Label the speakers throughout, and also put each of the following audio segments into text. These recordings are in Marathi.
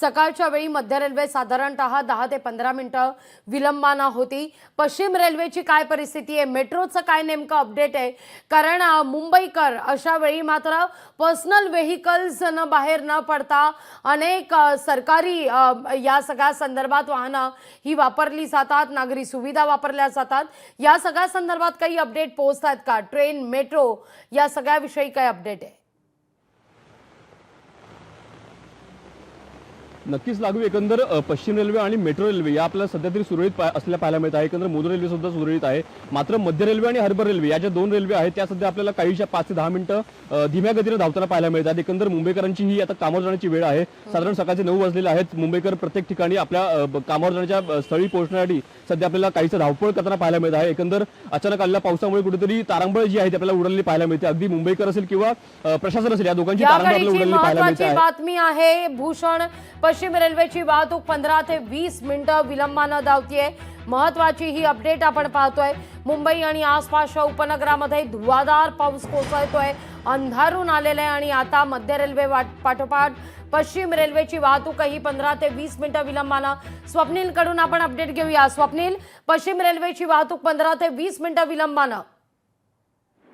Speaker 1: सकाळच्या वेळी मध्य रेल्वे साधारणतः 10 ते 15 मिनिटं विलंबानं होती। पश्चिम रेल्वेची काय परिस्थिती आहे, मेट्रोचं काय नेमकं अपडेट आहे, कारण मुंबईकर अशा वेळी मात्र पर्सनल व्हेकल्स बाहेर न पडता अनेक सरकारी या सगळ्या संदर्भात वाहनं ही वापरली जातात, नागरी सुविधा वापरल्या जातात। या सगळ्या संदर्भात काही अपडेट पोहोचतात का? ट्रेन, मेट्रो या सगळ्याविषयी काय अपडेट आहे?
Speaker 2: नक्कीच लागू। एकंदर पश्चिम रेल्वे आणि मेट्रो रेल्वे या आपल्याला सध्या तरी सुरळीत असलेल्या पाहायला मिळत आहे। एकंदर मोदो रेल्वे सुद्धा सुरळीत आहे। मात्र मध्य रेल्वे आणि हार्बर रेल्वे या ज्या दोन रेल्वे आहेत त्या सध्या आपल्याला काहीशा 5 ते 10 मिनिटं धीम्या गतीने धावताना पाहायला मिळतात। एकंदर मुंबईकरांची ही आता कामावर जाण्याची वेळ आहे। साधारण सकाळचे 9 वाजलेले आहेत। मुंबईकर प्रत्येक ठिकाणी आपल्या कामावर जाण्याच्या स्थळी पोहोचण्यासाठी सध्या आपल्याला काहीसं धावपळ करताना पाहायला मिळत आहे। एकंदर अचानक आलेल्या पावसामुळे कुठेतरी तारांबळ जी आहे ती आपल्याला उडलेली पाहायला मिळते। अगदी मुंबईकर असेल किंवा प्रशासन असेल या दोघांची तारांबळ आपल्याला उडलेली पाहायला मिळते आहे।
Speaker 1: बातमी आहे भूषण, पश्चिम रेल्वेची वाहतूक 15 ते 20 मिनिटं विलंबानं धावतीये। महत्वाची ही अपडेट आपण पाहतोय। मुंबई आणि आसपासच्या उपनगरामध्ये धुवाधार पाऊस कोसळतोय, अंधारून आलेला आहे आणि आता मध्य रेल्वे पाठोपाठ पश्चिम रेल्वेची वाहतूकही 15 ते 20 मिनिटं विलंबानं। स्वप्नील कडून आपण अपडेट घेऊया। स्वप्नील, पश्चिम रेल्वेची वाहतूक 15 ते 20 मिनिटं विलंबानं।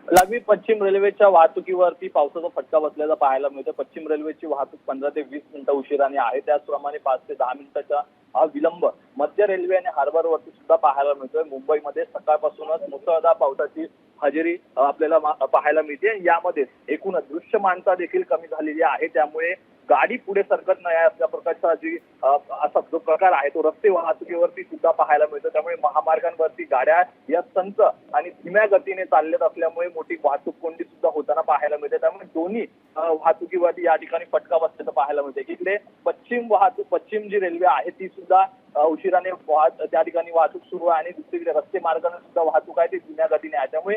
Speaker 3: लागवी पश्चिम रेल्वेच्या वाहतुकीवरती पावसाचा फटका बसल्याचा पाहायला मिळतो। पश्चिम रेल्वेची वाहतूक 15 ते 20 मिनिटं उशिराने आहे, त्याचप्रमाणे 5 ते 10 मिनिटाचा हा विलंब मध्य रेल्वे आणि हार्बरवरती सुद्धा पाहायला मिळतोय। मुंबईमध्ये सकाळपासूनच मुसळधार पावसाची हजेरी आपल्याला पाहायला मिळते। यामध्ये एकूणच दृश्यमानता देखील कमी झालेली आहे, त्यामुळे गाडी पुढे सरकत नाही अशा प्रकारचा असा जो प्रकार आहे तो रस्ते वाहतुकीवरती सुद्धा पाहायला मिळतो। त्यामुळे महामार्गांवरती गाड्या या संत आणि धीम्या गतीने चालल्यात असल्यामुळे मोठी वाहतूक कोंडी सुद्धा होताना पाहायला मिळते। त्यामुळे दोन्ही वाहतुकीवरती या ठिकाणी फटका बसल्याचं पाहायला मिळते। इकडे पश्चिम जी रेल्वे आहे ती सुद्धा उशिराने त्या ठिकाणी वाहतूक सुरू आहे आणि दुसरीकडे रस्ते मार्गाने सुद्धा वाहतूक आहे ती धीम्या गतीने आहे। त्यामुळे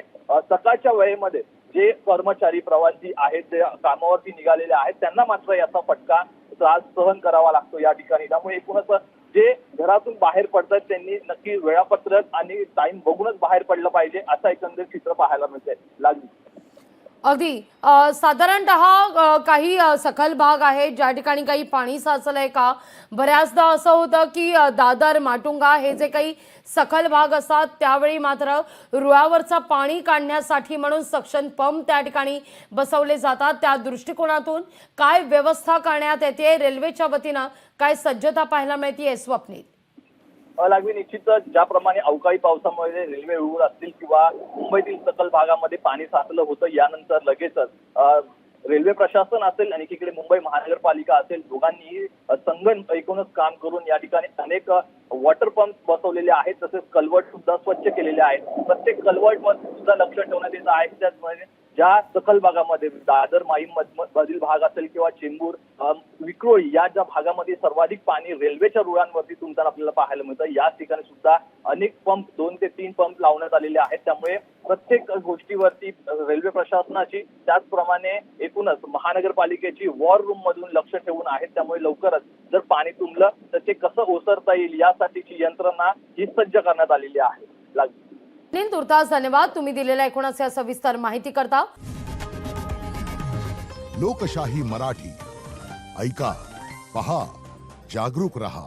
Speaker 3: सकाळच्या वेळेमध्ये जे कर्मचारी प्रवासी आहेत जे कामावरती निघालेले आहेत त्यांना मात्र याचा फटका त्रास सहन करावा लागतो या ठिकाणी। त्यामुळे एकूणच जे घरातून बाहेर पडतात त्यांनी नक्की वेळापत्रक आणि टाइम बघूनच बाहेर पडलं पाहिजे असं एकंदर चित्र पाहायला मिळतंय। लागली
Speaker 1: अगदी साधारणतः काही सखल भाग आहे ज्या ठिकाणी काही पाणी साचलंय का? बऱ्याचदा असं होतं की दादर, माटुंगा हे जे काही सखल भाग असतात त्यावेळी मात्र रुळावरचं पाणी काढण्यासाठी म्हणून सक्शन पंप त्या ठिकाणी बसवले जातात। त्या दृष्टिकोनातून काय व्यवस्था करण्यात येते, रेल्वेच्या वतीनं काय सज्जता पाहायला मिळते स्वप्नील?
Speaker 3: लागवी निश्चितच ज्याप्रमाणे अवकाळी पावसामुळे रेल्वे रुळ असतील किंवा मुंबईतील सखल भागामध्ये पाणी साचलं होतं, यानंतर लगेचच रेल्वे प्रशासन असेल आणि एकीकडे मुंबई महानगरपालिका असेल दोघांनी संगण एकूणच काम करून या ठिकाणी अनेक वॉटर पंप बसवलेले आहेत, तसेच कलवट सुद्धा स्वच्छ केलेले आहेत। प्रत्येक कलवट मध्ये सुद्धा लक्ष ठेवण्यात येत आहे। त्याचमुळे ज्या सखल भागामध्ये दादर माहीम मधील भाग असेल किंवा चेंबूर, विक्रोळी या ज्या भागामध्ये सर्वाधिक पाणी रेल्वेच्या रुळांवरती तुंबताना आपल्याला पाहायला मिळतं, या ठिकाणी सुद्धा अनेक पंप 2 ते 3 पंप लावण्यात आलेले आहेत। त्यामुळे प्रत्येक गोष्टीवरती रेल्वे प्रशासनाची त्याचप्रमाणे एकूणच महानगरपालिकेची वॉर रूम मधून लक्ष ठेवून आहेत। त्यामुळे लवकरच जर पाणी तुंबलं तर ते कसं ओसरता येईल यासाठीची यंत्रणा ही सज्ज करण्यात आलेली आहे।
Speaker 1: तुर्तास धन्यवाद तुम्ही दिलेल्या एकूणच या सविस्तर माहिती करता।
Speaker 4: लोकशाही मराठी ऐका, पहा, जागरूक रहा।